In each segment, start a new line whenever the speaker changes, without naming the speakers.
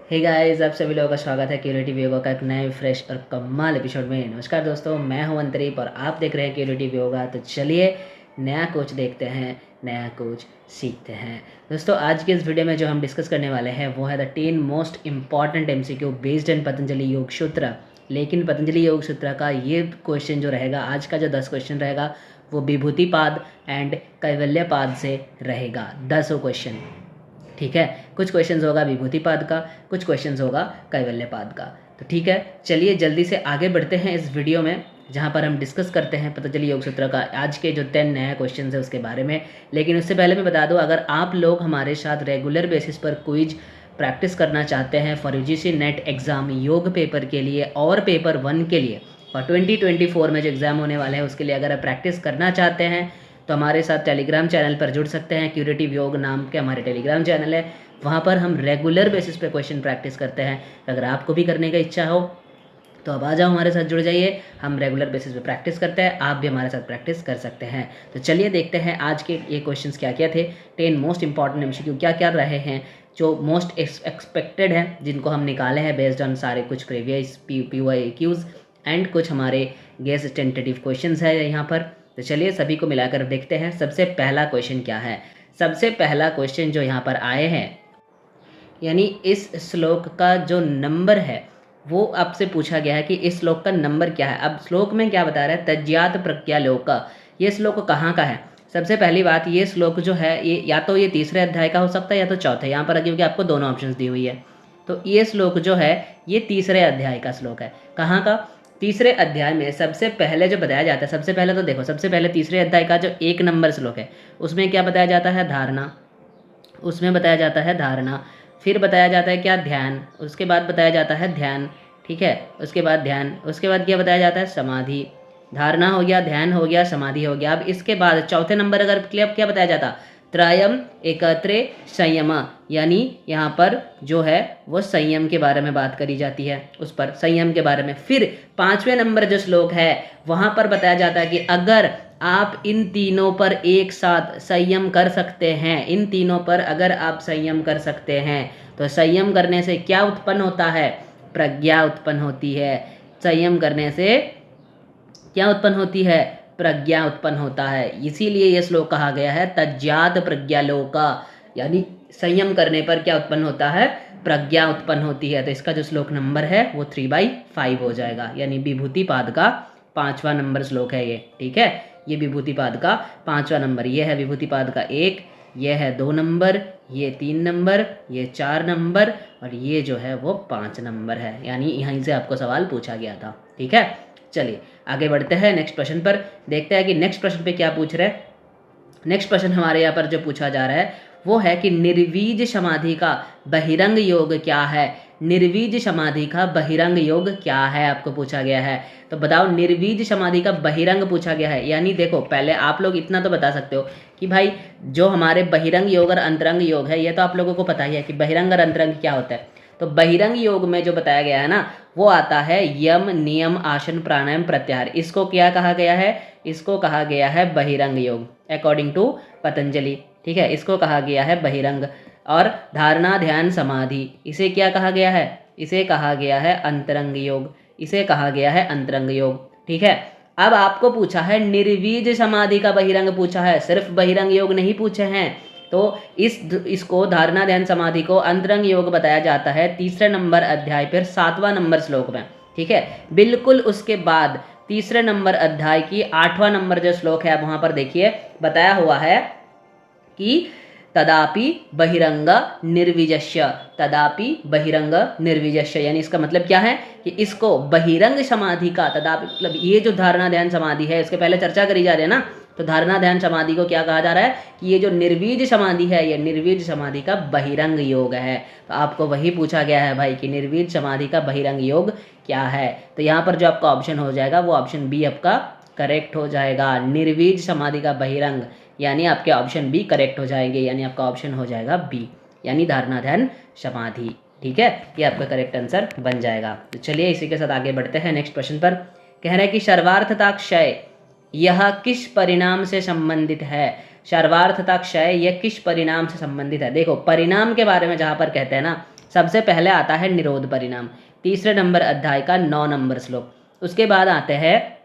Hey guys, आप सभी लोगों का स्वागत है क्यूरेटिव योगा का एक नए फ्रेश और कमाल एपिसोड में। नमस्कार दोस्तों, मैं हूं अंतरीप और आप देख रहे हैं क्यूरेटिव योगा। तो चलिए नया कोच देखते हैं, नया कोच सीखते हैं। दोस्तों, आज के इस वीडियो में जो हम डिस्कस करने वाले हैं वो है the 10 most important MCQ based in Patanjali योग सूत्र। लेकिन पतंजलि योग सूत्र का ये क्वेश्चन जो रहेगा, आज का जो 10 क्वेश्चन रहेगा वो विभूतिपाद एंड कैवल्यपाद से रहेगा। 10 क्वेश्चन, ठीक है। कुछ क्वेश्चंस होगा विभूतिपाद का, कुछ क्वेश्चंस होगा कैवल्यपाद का। तो ठीक है, चलिए जल्दी से आगे बढ़ते हैं इस वीडियो में, जहाँ पर हम डिस्कस करते हैं पतंजलि योग सूत्र का आज के जो 10 नया क्वेश्चंस है उसके बारे में। लेकिन उससे पहले मैं बता दूं, अगर आप लोग हमारे साथ रेगुलर बेसिस पर क्विज प्रैक्टिस करना चाहते हैं फॉर UGC नेट एग्ज़ाम योग पेपर के लिए और पेपर 1 के लिए और 2024 में जो एग्ज़ाम होने वाले हैं उसके लिए अगर आप प्रैक्टिस करना चाहते हैं तो हमारे साथ टेलीग्राम चैनल पर जुड़ सकते हैं। क्यूरेटिव योग नाम के हमारे टेलीग्राम चैनल है, वहाँ पर हम रेगुलर बेसिस पे क्वेश्चन प्रैक्टिस करते हैं। अगर आपको भी करने का इच्छा हो तो अब आ जाओ, हमारे साथ जुड़ जाइए। हम रेगुलर बेसिस पे प्रैक्टिस करते हैं, आप भी हमारे साथ प्रैक्टिस कर सकते हैं। तो चलिए देखते हैं आज के ये क्वेश्चंस क्या क्या थे। 10 मोस्ट इंपॉर्टेंट MCQ क्या क्या रहे हैं, जो मोस्ट एक्सपेक्टेड हैं, जिनको हम निकाले हैं बेस्ड ऑन सारे कुछ प्रीवियस PYQs एंड कुछ हमारे गेस टेंटेटिव क्वेश्चन है यहाँ पर। तो चलिए सभी को मिलाकर देखते हैं। सबसे पहला क्वेश्चन क्या है, सबसे पहला क्वेश्चन जो यहाँ पर आए हैं, यानी इस श्लोक का जो नंबर है वो आपसे पूछा गया है कि इस श्लोक का नंबर क्या है। अब श्लोक में क्या बता रहा है, तज्जात प्रज्ञालोक। ये श्लोक कहाँ का है? सबसे पहली बात, ये श्लोक जो है ये या तो ये तीसरे अध्याय का हो सकता है या तो चौथे। यहाँ पर क्योंकि आपको दोनों ऑप्शंस दी हुई है, तो ये श्लोक जो है ये तीसरे अध्याय का श्लोक है। कहाँ का? तीसरे अध्याय में सबसे पहले जो बताया जाता है, सबसे पहले तो देखो, सबसे पहले तीसरे अध्याय का जो 1 नंबर श्लोक है उसमें क्या बताया जाता है? धारणा। उसमें बताया जाता है धारणा, फिर बताया जाता है क्या? ध्यान। उसके बाद बताया जाता है ध्यान, ठीक है। उसके बाद ध्यान, उसके बाद क्या बताया जाता है? समाधि। धारणा हो गया, ध्यान हो गया, समाधि हो गया। अब इसके बाद चौथे नंबर अगर क्या बताया जाता? त्रयम एकत्रे संयम, यानी यहाँ पर जो है वो संयम के बारे में बात करी जाती है, उस पर संयम के बारे में। फिर 5वें नंबर जो श्लोक है वहाँ पर बताया जाता है कि अगर आप इन तीनों पर एक साथ संयम कर सकते हैं, इन तीनों पर अगर आप संयम कर सकते हैं तो संयम करने से क्या उत्पन्न होता है? प्रज्ञा उत्पन्न होती है। संयम करने से क्या उत्पन्न होती है? प्रज्ञा उत्पन्न होता है। इसीलिए यह श्लोक कहा गया है तज्जात प्रज्ञालोका, यानी संयम करने पर क्या उत्पन्न होता है? प्रज्ञा उत्पन्न होती है। तो इसका जो श्लोक नंबर है वो 3/5 हो जाएगा, यानी विभूतिपाद का 5वां नंबर श्लोक है ये, ठीक है। ये विभूतिपाद का 5वां नंबर, ये है विभूतिपाद का 1, ये है 2 नंबर, ये 3 नंबर, ये 4 नंबर और ये जो है वो 5 नंबर है। यानी यहीं से आपको सवाल पूछा गया था, ठीक है। चलिए आगे बढ़ते हैं नेक्स्ट प्रश्न पर, देखते हैं कि नेक्स्ट प्रश्न पे क्या पूछ रहे हैं। नेक्स्ट प्रश्न हमारे यहाँ पर जो पूछा जा रहा है वो है कि निर्वीज समाधि का बहिरंग योग क्या है? निर्वीज समाधि का बहिरंग योग क्या है आपको पूछा गया है। तो बताओ, निर्वीज समाधि का बहिरंग पूछा गया है। यानी देखो, पहले आप लोग इतना तो बता सकते हो कि भाई जो हमारे बहिरंग योग और अंतरंग योग है ये तो आप लोगों को पता ही है कि बहिरंग और अंतरंग क्या होता है। तो बहिरंग योग में जो बताया गया है ना वो आता है यम नियम आसन प्राणायाम प्रत्याहार। इसको क्या कहा गया है? इसको कहा गया है बहिरंग योग अकॉर्डिंग टू पतंजलि, ठीक है। इसको कहा गया है बहिरंग। और धारणा ध्यान समाधि, इसे क्या कहा गया है? इसे कहा गया है अंतरंग योग, इसे कहा गया है अंतरंग योग, ठीक है। अब आपको पूछा है निर्वीज समाधि का बहिरंग पूछा है, सिर्फ बहिरंग योग नहीं पूछे हैं। तो इसको धारणा ध्यान समाधि को अंतरंग योग बताया जाता है तीसरे नंबर अध्याय पर 7वां नंबर श्लोक में, ठीक है। बिल्कुल उसके बाद तीसरे नंबर अध्याय की 8वां नंबर जो श्लोक है वहां पर देखिए बताया हुआ है कि तदापि बहिरंग निर्विजस्य, तदापि बहिरंग निर्विजस्य, यानी इसका मतलब क्या है कि इसको बहिरंग समाधि का, तदापि मतलब ये जो धारणा ध्यान समाधि है इसके पहले चर्चा करी जा रही है ना, तो धारणा ध्यान समाधि को क्या कहा जा रहा है कि ये जो निर्वीज समाधि है ये निर्वीज समाधि का बहिरंग योग है। तो आपको वही पूछा गया है भाई कि निर्वीज समाधि का बहिरंग योग क्या है। तो यहाँ पर जो आपका ऑप्शन हो जाएगा वो ऑप्शन बी आपका करेक्ट हो जाएगा, निर्वीज समाधि का बहिरंग, यानी आपके ऑप्शन बी करेक्ट हो जाएंगे, यानी आपका ऑप्शन हो जाएगा बी, यानी धारणा ध्यान समाधि, ठीक है। ये आपका करेक्ट आंसर बन जाएगा। तो चलिए इसी के साथ आगे बढ़ते हैं नेक्स्ट प्रश्न पर। कह रहे हैं कि सर्वार्थता क्षय यह किस परिणाम से संबंधित है? सर्वार्थता क्षय यह किस परिणाम से संबंधित है? देखो, परिणाम के बारे में जहाँ पर कहते हैं ना सबसे पहले आता है निरोध परिणाम, तीसरे नंबर अध्याय का 9 नंबर श्लोक। उसके बाद आते हैं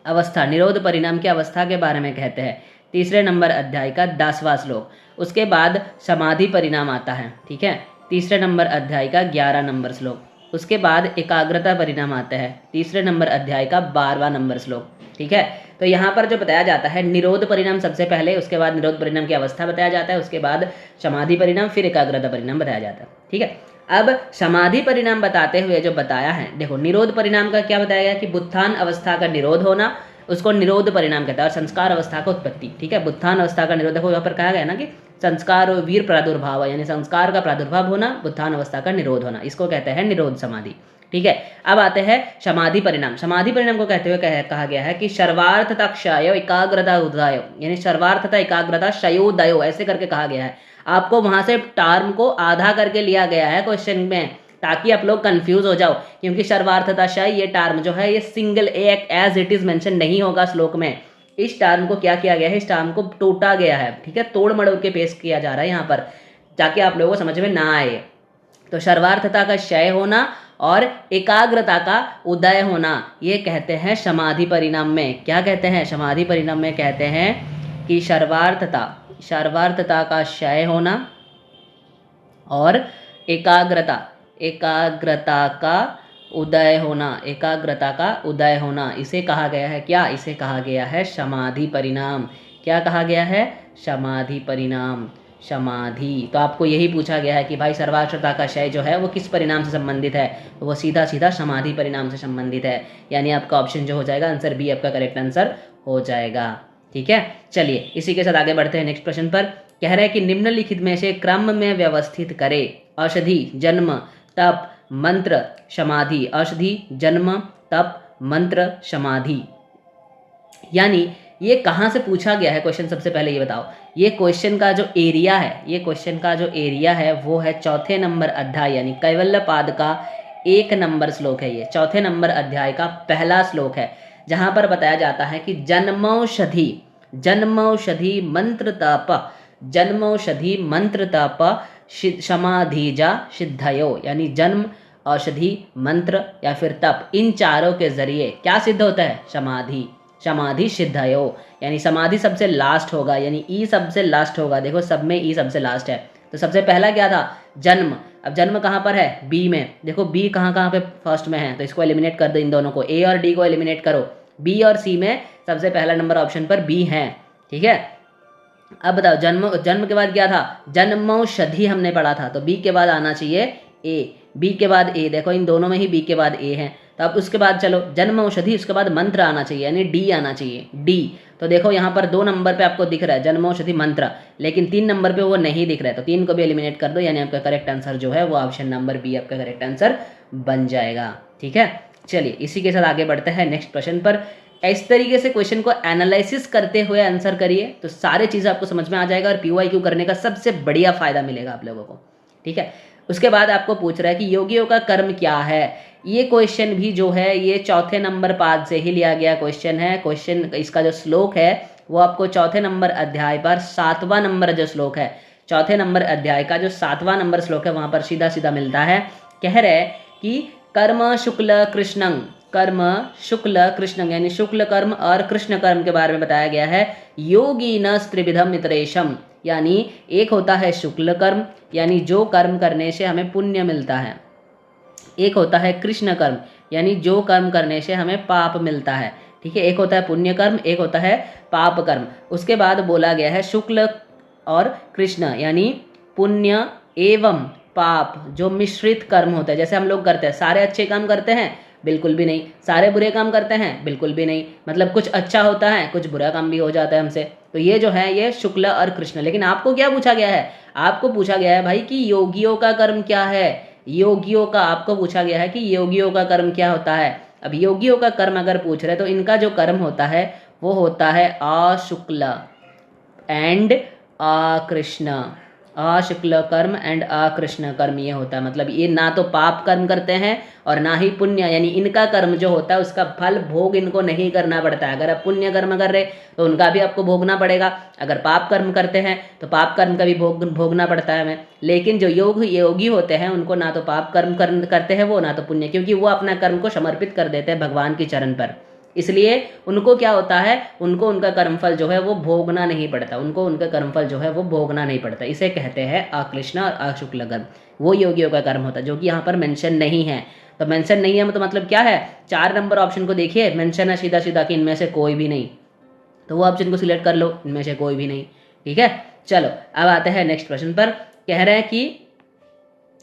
अवस्था, निरोध परिणाम की अवस्था के बारे में कहते हैं, तीसरे नंबर अध्याय का 10वां श्लोक। उसके बाद समाधि परिणाम आता है, ठीक है, तीसरे नंबर अध्याय का 11 नंबर श्लोक। उसके बाद एकाग्रता परिणाम आता है, तीसरे नंबर अध्याय का 12वां नंबर श्लोक, ठीक है। तो यहाँ पर जो बताया जाता है निरोध परिणाम सबसे पहले, उसके बाद निरोध परिणाम की अवस्था बताया जाता है, उसके बाद समाधि परिणाम, फिर एकाग्रता परिणाम बताया जाता है, ठीक है। अब समाधि परिणाम बताते हुए जो बताया है, देखो निरोध परिणाम का क्या बताया गया कि बुत्थान अवस्था का निरोध होना, उसको निरोध परिणाम कहता है, और संस्कार अवस्था का उत्पत्ति, ठीक है। बुत्थान अवस्था का निरोध, देखो यहाँ पर कहा गया ना कि संस्कार और वीर प्रादुर्भाव, यानी संस्कार का प्रादुर्भाव होना, बुत्थान अवस्था का निरोध होना, इसको कहते हैं निरोध समाधि, ठीक है। अब आते हैं समाधि परिणाम। समाधि परिणाम को कहते हुए कहा गया है कि सर्वार्थता क्षय एकाग्रता उदय, यानी सर्वार्थता एकाग्रता क्षयोदय, ऐसे करके कहा गया है। आपको वहां से टर्म को आधा करके लिया गया है क्वेश्चन में, ताकि आप लोग कंफ्यूज हो जाओ, क्योंकि सर्वार्थता क्षय ये टर्म जो है ये सिंगल एक एज इट इज मेंशन नहीं होगा श्लोक में। इस टर्म को क्या किया गया है, इस टर्म को टूटा गया है, ठीक है, तोड़ मड़ोड़ के पेश किया जा रहा है यहाँ पर, ताकि आप लोगों को समझ में ना आए। तो सर्वार्थता का क्षय होना और एकाग्रता का उदय होना, ये कहते हैं समाधि परिणाम में। क्या कहते हैं समाधि परिणाम में? कहते हैं कि सर्वार्थता का क्षय होना और एकाग्रता का उदय होना, इसे कहा गया है क्या? इसे कहा गया है समाधि परिणाम। क्या कहा गया है? समाधि परिणाम। समाधि। तो आपको यही पूछा गया है कि भाई सर्वार्थता का क्षय जो है वो किस परिणाम से संबंधित है? तो वो सीधा सीधा समाधि परिणाम से संबंधित है, यानी आपका ऑप्शन जो हो जाएगा आंसर बी आपका करेक्ट आंसर हो जाएगा। ठीक है, चलिए इसी के साथ आगे बढ़ते हैं नेक्स्ट प्रश्न पर। कह रहे हैं कि निम्नलिखित में से क्रम में व्यवस्थित करे औषधि, जन्म, तप, मंत्र, समाधि। औषधि, जन्म, तप, मंत्र, समाधि, यानी ये कहाँ से पूछा गया है क्वेश्चन? सबसे पहले ये बताओ, ये क्वेश्चन का जो एरिया है वो है चौथे नंबर अध्याय, यानी कैवल्यपाद का 1 नंबर श्लोक है। ये चौथे नंबर अध्याय का पहला श्लोक है, जहाँ पर बताया जाता है कि जन्मौषधि मंत्र तप समाधिजा सिद्धयो, यानी जन्म, औषधि, मंत्र या फिर तप, इन चारों के जरिए क्या सिद्ध होता है? समाधि सिद्धयो, यानी समाधि सबसे लास्ट होगा, यानी ई सबसे लास्ट होगा। देखो सब में ई सबसे लास्ट है, तो सबसे पहला क्या था? जन्म। अब जन्म कहाँ पर है? बी में। देखो बी कहाँ पे फर्स्ट में है, तो इसको एलिमिनेट कर दो, इन दोनों को, ए और डी को एलिमिनेट करो। बी और सी में सबसे पहला नंबर ऑप्शन पर बी है, ठीक है। अब बताओ जन्म के बाद क्या था? जन्मौषधि हमने पढ़ा था, तो बी के बाद आना चाहिए ए, बी के बाद ए। देखो इन दोनों में ही बी के बाद ए है, तो अब उसके बाद चलो जन्मौषधि, उसके बाद मंत्र आना चाहिए, यानी डी आना चाहिए, डी। तो देखो यहाँ पर 2 नंबर पे आपको दिख रहा है जन्मौषधि मंत्र, लेकिन 3 नंबर पे वो नहीं दिख रहा है, तो 3 को भी एलिमिनेट कर दो, यानी आपका करेक्ट आंसर जो है वो ऑप्शन नंबर बी आपका करेक्ट आंसर बन जाएगा। ठीक है, चलिए इसी के साथ आगे बढ़ते हैं नेक्स्ट प्रश्न पर। इस तरीके से क्वेश्चन को एनालिसिस करते हुए आंसर करिए, तो सारे चीज़ आपको समझ में आ जाएगा और PYQ करने का सबसे बढ़िया फायदा मिलेगा आप लोगों को। ठीक है, उसके बाद आपको पूछ रहा है कि योगियों का कर्म क्या है। ये क्वेश्चन भी जो है ये चौथे नंबर पाद से ही लिया गया क्वेश्चन है। क्वेश्चन इसका जो श्लोक है वो आपको चौथे नंबर अध्याय पर 7वां नंबर जो श्लोक है, चौथे नंबर अध्याय का जो 7वां नंबर श्लोक है वहां पर सीधा सीधा मिलता है। कह रहे कि कर्म शुक्ल कृष्णं, यानी शुक्ल कर्म और कृष्ण कर्म के बारे में बताया गया है। योगी न त्रिविधम इतरेशम, यानी एक होता है शुक्ल कर्म, यानी जो कर्म करने से हमें पुण्य मिलता है। एक होता है कृष्ण कर्म, यानी जो कर्म करने से हमें पाप मिलता है। ठीक है, एक होता है पुण्य कर्म, एक होता है पाप कर्म। उसके बाद बोला गया है शुक्ल और कृष्ण, यानी पुण्य एवं पाप जो मिश्रित कर्म होता है। जैसे हम लोग करते हैं, सारे अच्छे काम करते हैं? बिल्कुल भी नहीं। सारे बुरे काम करते हैं? बिल्कुल भी नहीं। मतलब कुछ अच्छा होता है, कुछ बुरा काम भी हो जाता है हमसे। तो ये जो है ये शुक्ल और कृष्ण। लेकिन आपको क्या पूछा गया है? आपको पूछा गया है भाई कि योगियों का कर्म क्या है। योगियों का आपको पूछा गया है कि योगियों का कर्म क्या होता है। अब योगियों का कर्म अगर पूछ रहे तो इनका जो कर्म होता है वो होता है अशुक्ल एंड अकृष्ण। अशुक्ल कर्म एंड अकृष्ण कर्म ये होता है। मतलब ये ना तो पाप कर्म करते हैं और ना ही पुण्य, यानी इनका कर्म जो होता है उसका फल भोग इनको नहीं करना पड़ता है। अगर आप पुण्य कर्म कर रहे तो उनका भी आपको भोगना पड़ेगा, अगर पाप कर्म करते हैं तो पाप कर्म का भी भोगना पड़ता है हमें। लेकिन जो योगी होते हैं उनको ना तो पाप कर्म करते हैं वो, ना तो पुण्य, क्योंकि वो अपना कर्म को समर्पित कर देते हैं भगवान के चरण पर। इसलिए उनको क्या होता है, उनको उनका कर्मफल जो है वो भोगना नहीं पड़ता, उनको उनका कर्मफल जो है वो भोगना नहीं पड़ता। इसे कहते हैं अकृष्ण और अशुक्ल कर्म। वो योगियों का कर्म होता है जो कि यहाँ पर मेंशन नहीं है। तो मेंशन नहीं है तो मतलब क्या है, 4 नंबर ऑप्शन को देखिए, मेंशन है सीधा सीधा कि इनमें से कोई भी नहीं, तो वो ऑप्शन को सिलेक्ट कर लो, इनमें से कोई भी नहीं। ठीक है, चलो अब आते हैं नेक्स्ट प्रश्न पर। कह रहे हैं कि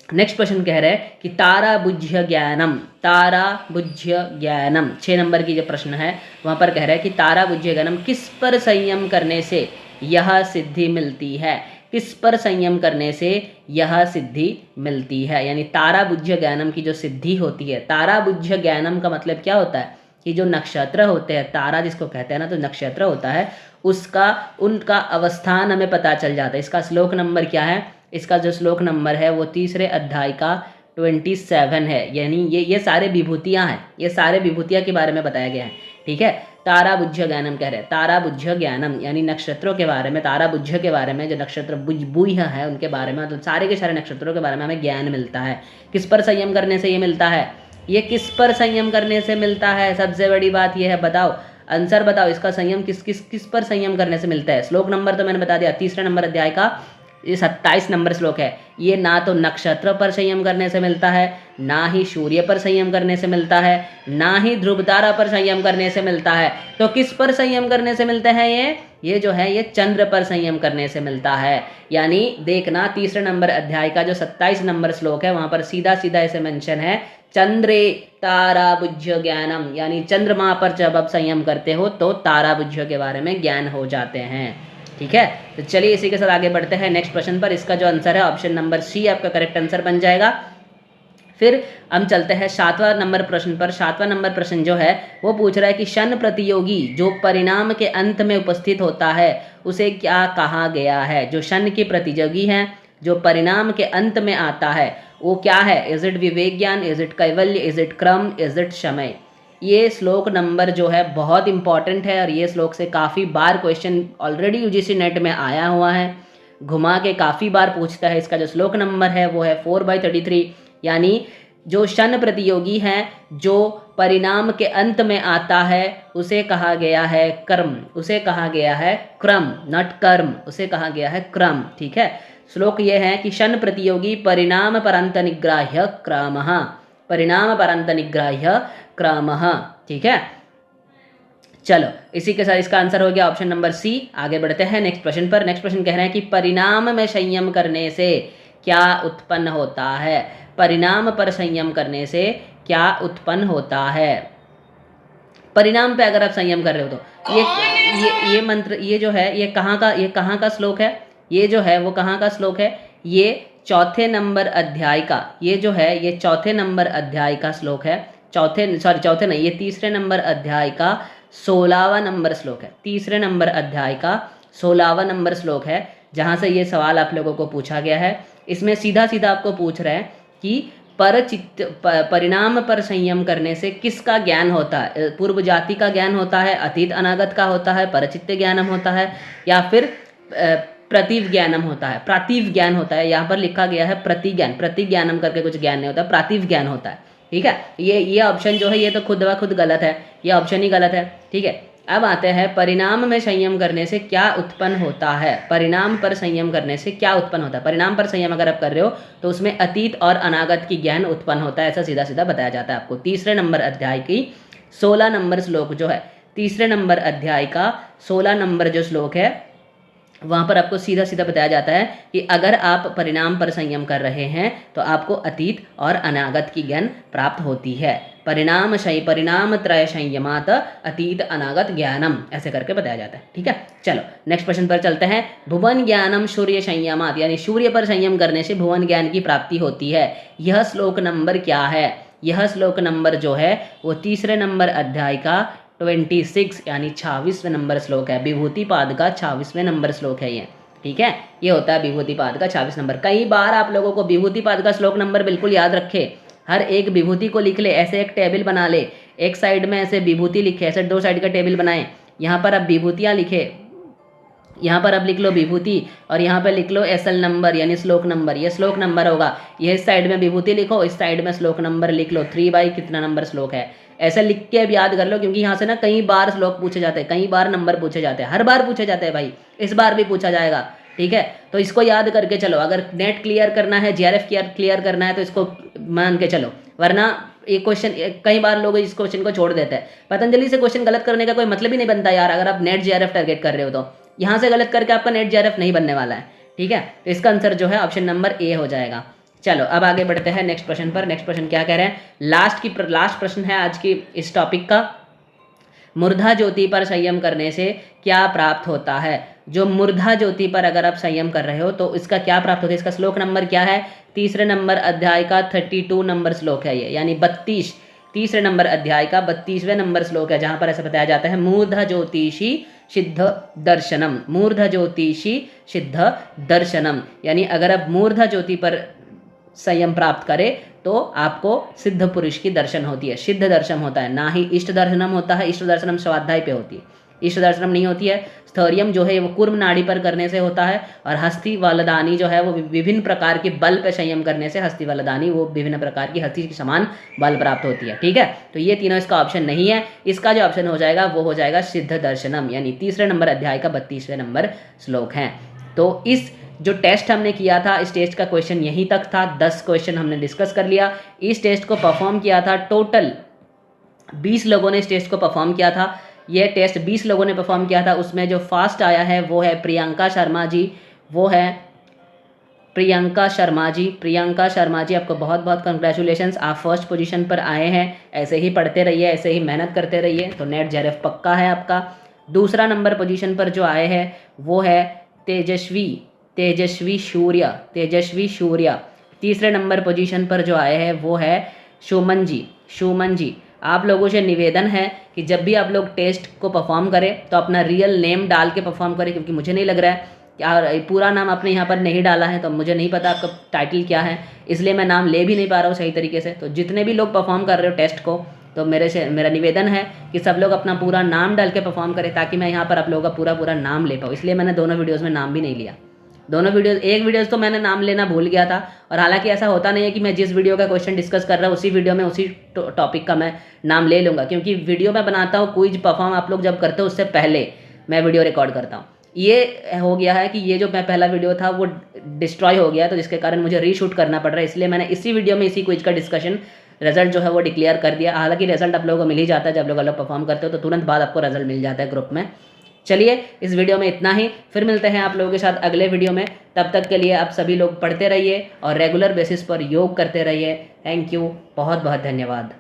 नेक्स्ट क्वेश्चन कह रहे हैं कि तारा बुझ्य ज्ञानम, तारा बुझ्य ज्ञानम 6 नंबर की जो प्रश्न है वहाँ पर कह रहे हैं कि तारा बुझ्य ज्ञानम किस पर संयम करने से यह सिद्धि मिलती है, किस पर संयम करने से यह सिद्धि मिलती है। यानी तारा बुझ्य ज्ञानम की जो सिद्धि होती है, तारा बुझ्य ज्ञानम का मतलब क्या होता है कि जो नक्षत्र होते हैं, तारा जिसको कहते हैं ना, तो नक्षत्र होता है उसका उनका अवस्थान हमें पता चल जाता है। इसका श्लोक नंबर क्या है, इसका जो श्लोक नंबर है वो 3रे अध्याय का 27 है। यानी ये सारे विभूतियाँ हैं, ये सारे विभूतियाँ के बारे में बताया गया है। ठीक है, तारा बुझ्य ज्ञानम कह रहे हैं, तारा बुझ्य ज्ञानम यानी नक्षत्रों के बारे में, तारा बुझ्य के बारे में, जो नक्षत्र बुझ है उनके बारे में, मतलब सारे के सारे नक्षत्रों के बारे में हमें ज्ञान मिलता है। किस पर संयम करने से ये मिलता है, ये किस पर संयम करने से मिलता है, सबसे बड़ी बात ये है। बताओ, आंसर बताओ, इसका संयम किस पर संयम करने से मिलता है। श्लोक नंबर तो मैंने बता दिया, 3रे नंबर अध्याय का ये 27 नंबर श्लोक है। ये ना तो नक्षत्र पर संयम करने से मिलता है, ना ही सूर्य पर संयम करने से मिलता है, ना ही ध्रुव तारा पर संयम करने से मिलता है। तो किस पर संयम करने से मिलता है ये जो है ये चंद्र पर संयम करने से मिलता है। यानी देखना 3रे नंबर अध्याय का जो 27 नंबर श्लोक है वहाँ पर सीधा सीधा ऐसे मेंशन है, चंद्रे तारा बुझ्य ज्ञानम, यानी चंद्रमा पर जब आप संयम करते हो तो तारा बुझ्य के बारे में ज्ञान हो जाते हैं। ठीक है, तो चलिए इसी के साथ आगे बढ़ते हैं नेक्स्ट प्रश्न पर। इसका जो आंसर है ऑप्शन नंबर सी आपका करेक्ट आंसर बन जाएगा। फिर हम चलते हैं 7वां नंबर प्रश्न पर। 7वां नंबर प्रश्न जो है वो पूछ रहा है कि शन प्रतियोगी जो परिणाम के अंत में उपस्थित होता है उसे क्या कहा गया है। जो शन के प्रतियोगी हैं, जो परिणाम के अंत में आता है वो क्या है। इज इट विवेक ज्ञान, is it Kaivalya, is it क्रम, इज इट समय। ये श्लोक नंबर जो है बहुत इंपॉर्टेंट है और ये श्लोक से काफ़ी बार क्वेश्चन ऑलरेडी यूजीसी नेट में आया हुआ है, घुमा के काफ़ी बार पूछता है। इसका जो श्लोक नंबर है वो है 4/33। यानी जो शन प्रतियोगी हैं, जो परिणाम के अंत में आता है उसे कहा गया है कर्म, उसे कहा गया है क्रम, नॉट कर्म, उसे कहा गया है क्रम। ठीक है, श्लोक ये है कि शन प्रतियोगी परिणाम परंत निग्राह्य क्रमः, परिणाम परंत निग्राह्य क्रमः। ठीक है, चलो इसी के साथ इसका आंसर हो गया ऑप्शन नंबर सी। आगे बढ़ते हैं नेक्स्ट प्रश्न पर। नेक्स्ट प्रश्न कह रहे हैं कि परिणाम में संयम करने से क्या उत्पन्न होता है। परिणाम पर संयम करने से क्या उत्पन्न होता है। परिणाम पे अगर आप संयम कर रहे हो तो ये मंत्र, ये जो है ये कहाँ का श्लोक है, ये जो है वो कहाँ का श्लोक है। ये चौथे नंबर अध्याय का, ये जो है ये चौथे नंबर अध्याय का श्लोक है। चौथे नहीं, ये 3रे नंबर अध्याय का 16वां नंबर श्लोक है। 3रे नंबर अध्याय का 16वां नंबर श्लोक है जहाँ से ये सवाल आप लोगों को पूछा गया है। इसमें सीधा सीधा आपको पूछ रहे हैं कि परिणाम पर संयम करने से किसका ज्ञान होता है। पूर्व जाति का ज्ञान होता है, अतीत अनागत का होता है, परचित्त ज्ञानम होता है, या फिर प्रतीव ज्ञानम होता है, प्रातिव ज्ञान होता है। यहाँ पर लिखा गया है प्रतिज्ञान, प्रतिज्ञानम करके कुछ ज्ञान नहीं होता, प्रातिव ज्ञान होता है। ठीक है, ये ऑप्शन जो है ये तो खुद ब खुद गलत है, ये ऑप्शन ही गलत है। ठीक है, अब आते हैं परिणाम में संयम करने से क्या उत्पन्न होता है। परिणाम पर संयम करने से क्या उत्पन्न होता है। परिणाम पर संयम अगर आप कर रहे हो तो उसमें अतीत और अनागत की ज्ञान उत्पन्न होता है, ऐसा सीधा सीधा बताया जाता है आपको। 3रे नंबर अध्याय की 16 नंबर श्लोक जो है, 3रे नंबर अध्याय का 16 नंबर जो श्लोक है वहाँ पर आपको सीधा सीधा बताया जाता है कि अगर आप परिणाम पर संयम कर रहे हैं तो आपको अतीत और अनागत की ज्ञान प्राप्त होती है। परिणाम त्रय संयमात अतीत अनागत ज्ञानम, ऐसे करके बताया जाता है। ठीक है, चलो नेक्स्ट प्रश्न पर चलते हैं। भुवन ज्ञानम सूर्य संयमात, यानी सूर्य पर संयम करने से भुवन ज्ञान की प्राप्ति होती है। यह श्लोक नंबर क्या है। यह श्लोक नंबर जो है वो 3रे नंबर अध्याय का 26 यानी 26वें नंबर श्लोक है। विभूति पाद का 26वें नंबर श्लोक है ये। ठीक है, ये होता है विभूतिपाद का 26 नंबर। कई बार आप लोगों को विभूतिपाद का श्लोक नंबर बिल्कुल याद रखे, हर एक विभूति को लिख ले, ऐसे एक टेबल बना ले, एक साइड में ऐसे विभूति लिखे, ऐसे 2 साइड का टेबल बनाए, यहाँ पर अब विभूतियाँ लिखे, यहाँ पर अब लिख लो विभूति और यहाँ पे लिख लो एसएल नंबर यानी श्लोक नंबर, ये श्लोक नंबर होगा। ये इस साइड में विभूति लिखो, इस साइड में श्लोक नंबर लिख लो, 3 बाई कितना नंबर श्लोक है, ऐसे लिख के अब याद कर लो, क्योंकि यहाँ से ना कई बार श्लोक पूछे जाते हैं, कई बार नंबर पूछे जाते हैं, हर बार पूछे जाते हैं भाई, इस बार भी पूछा जाएगा। ठीक है, तो इसको याद करके चलो। अगर नेट क्लियर करना है, जीआरएफ क्लियर करना है तो इसको मान के चलो, वरना एक क्वेश्चन कई बार लोग इस क्वेश्चन को छोड़ देते हैं। पतंजलि से क्वेश्चन गलत करने का कोई मतलब ही नहीं बनता यार, अगर आप नेट जीआरएफ टारगेट कर रहे हो तो यहाँ से गलत करके आपका नेट जीआरएफ नहीं बनने वाला है। ठीक है, तो इसका आंसर जो है ऑप्शन नंबर ए हो जाएगा। चलो अब आगे बढ़ते हैं नेक्स्ट प्रश्न पर। नेक्स्ट प्रश्न क्या कह रहे हैं, लास्ट प्रश्न है आज की इस टॉपिक का, मूर्धा ज्योति पर संयम करने से क्या प्राप्त होता है। जो मूर्धा ज्योति पर अगर आप संयम कर रहे हो तो इसका क्या प्राप्त होता है, इसका श्लोक नंबर क्या है, 3 नंबर अध्याय का 32 नंबर श्लोक है ये, यानी 3 नंबर अध्याय का 32वें नंबर श्लोक है, जहां पर ऐसा बताया जाता है मूर्धा ज्योतिषी सिद्ध दर्शनम, मूर्धा ज्योतिषी सिद्ध दर्शनम, यानी अगर आप मूर्धा ज्योति पर संयम प्राप्त करे तो आपको सिद्ध पुरुष की दर्शन होती है, सिद्ध दर्शन होता है, ना ही इष्ट दर्शनम होता है। इष्ट दर्शनम स्वाध्याय पे होती है, इष्ट दर्शनम नहीं होती है। स्थौर्यम जो है वो कूर्म नाड़ी पर करने से होता है, और हस्ती वलदानी जो है वो विभिन्न प्रकार के बल पे संयम करने से हस्ती वलदानी वो विभिन्न प्रकार की हस्ती के समान बल प्राप्त होती है। ठीक है, तो ये तीनों इसका ऑप्शन नहीं है, इसका जो ऑप्शन हो जाएगा वो हो जाएगा सिद्ध दर्शनम, यानी 3 नंबर अध्याय का 32वें नंबर श्लोक है। तो इस जो टेस्ट हमने किया था, इस टेस्ट का क्वेश्चन यहीं तक था, 10 क्वेश्चन हमने डिस्कस कर लिया। इस टेस्ट को परफॉर्म किया था टोटल 20 लोगों ने इस टेस्ट को परफॉर्म किया था। ये टेस्ट 20 लोगों ने परफॉर्म किया था, उसमें जो फास्ट आया है वो है प्रियंका शर्मा जी, वो है प्रियंका शर्मा जी। प्रियंका शर्मा जी, आपको बहुत बहुत कंग्रेचुलेशंस, आप फर्स्ट पोजीशन पर आए हैं। ऐसे ही पढ़ते रहिए, ऐसे ही मेहनत करते रहिए, तो नेट जेआरएफ पक्का है आपका। दूसरा नंबर पोजीशन पर जो आए हैं वो है तेजस्वी सूर्या। तीसरे नंबर पोजीशन पर जो आए हैं वो है सुमन जी। आप लोगों से निवेदन है कि जब भी आप लोग टेस्ट को परफॉर्म करें तो अपना रियल नेम डाल के परफॉर्म करें, क्योंकि मुझे नहीं लग रहा है कि पूरा नाम आपने यहाँ पर नहीं डाला है, तो मुझे नहीं पता आपका टाइटल क्या है, इसलिए मैं नाम ले भी नहीं पा रहा हूँ सही तरीके से। तो जितने भी लोग परफॉर्म कर रहे हो टेस्ट को, तो मेरा निवेदन है कि सब लोग अपना पूरा नाम डाल के परफॉर्म करें, ताकि मैं यहाँ पर आप लोगों का पूरा नाम ले पाऊँ। इसलिए मैंने दोनों वीडियोज़ में नाम भी नहीं लिया। एक वीडियोस तो मैंने नाम लेना भूल गया था, और हालांकि ऐसा होता नहीं है कि मैं जिस वीडियो का क्वेश्चन डिस्कस कर रहा हूँ उसी वीडियो में उसी टॉपिक का मैं नाम ले लूँगा, क्योंकि वीडियो मैं बनाता हूँ, क्विज परफॉर्म आप लोग जब करते हो उससे पहले मैं वीडियो रिकॉर्ड करता हूँ। ये हो गया है कि ये जो मैं पहला वीडियो था वो डिस्ट्रॉय हो गया, तो जिसके कारण मुझे रीशूट करना पड़ रहा है, इसलिए मैंने इसी वीडियो में इसी क्विज का डिस्कशन रिजल्ट जो है वो डिक्लेयर कर दिया। हालांकि रिजल्ट आप लोगों को मिल ही जाता है, जब लोग अलग परफॉर्म करते हो तो तुरंत बाद आपको रिजल्ट मिल जाता है ग्रुप में। चलिए इस वीडियो में इतना ही, फिर मिलते हैं आप लोगों के साथ अगले वीडियो में। तब तक के लिए आप सभी लोग पढ़ते रहिए और रेगुलर बेसिस पर योग करते रहिए। थैंक यू, बहुत बहुत धन्यवाद।